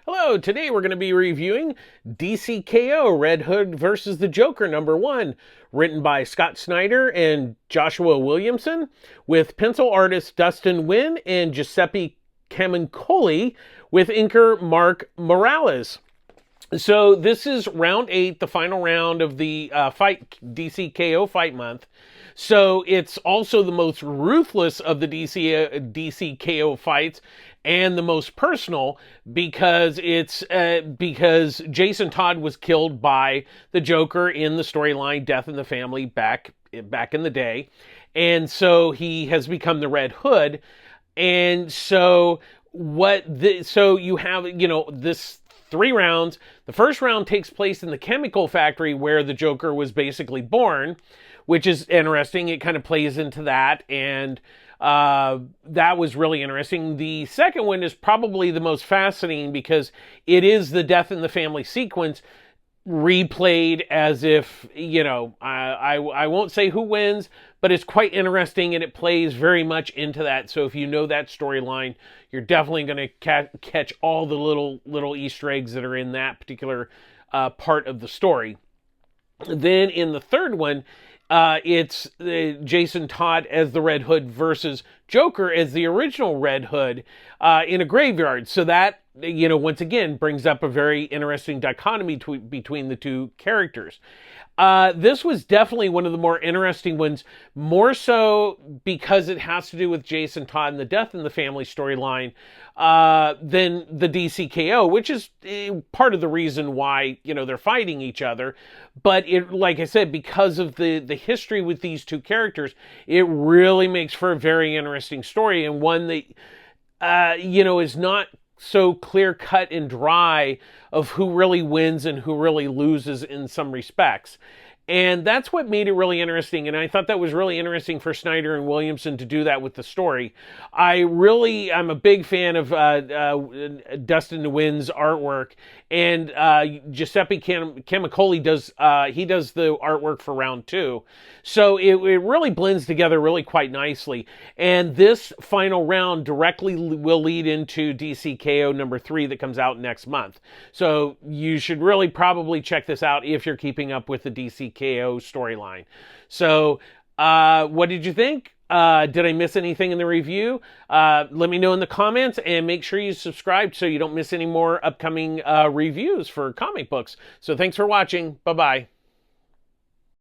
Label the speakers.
Speaker 1: Hello, today we're going to be reviewing DCKO Red Hood versus the Joker #1, written by Scott Snyder and Joshua Williamson, with pencil artist Dustin Nguyen and Giuseppe Camuncoli, with inker Mark Morales. So this is round 8, the final round of the DCKO Fight Month. So it's also the most ruthless of the DCKO fights and the most personal because because Jason Todd was killed by the Joker in the storyline Death in the Family back in the day, and so he has become the Red Hood. And so so you have this 3 rounds. The first round takes place in the chemical factory where the Joker was basically born, which is interesting. It kind of plays into that, and that was really interesting. The second one is probably the most fascinating because it is the Death in the Family sequence replayed as if, I won't say who wins, but it's quite interesting and it plays very much into that. So if you know that storyline, you're definitely going to catch all the little Easter eggs that are in that particular part of the story. Then in the third one, it's Jason Todd as the Red Hood versus Joker as the original Red Hood in a graveyard. So that, once again, brings up a very interesting dichotomy between the two characters. This was definitely one of the more interesting ones, more so because it has to do with Jason Todd and the Death in the Family storyline than the DCKO, which is part of the reason why, they're fighting each other. But it, like I said, because of the history with these two characters, it really makes for a very interesting story, and one that, is not so clear cut and dry of who really wins and who really loses in some respects. And that's what made it really interesting. And I thought that was really interesting for Snyder and Williamson to do that with the story. I'm a big fan of Dustin Nguyen's artwork. And Giuseppe Camuncoli does the artwork for round 2. So it really blends together really quite nicely. And this final round directly will lead into DCKO #3 that comes out next month. So you should really probably check this out if you're keeping up with the DCKO storyline. So what did you think? Did I miss anything in the review? Let me know in the comments, and make sure you subscribe so you don't miss any more upcoming reviews for comic books. So thanks for watching. Bye-bye.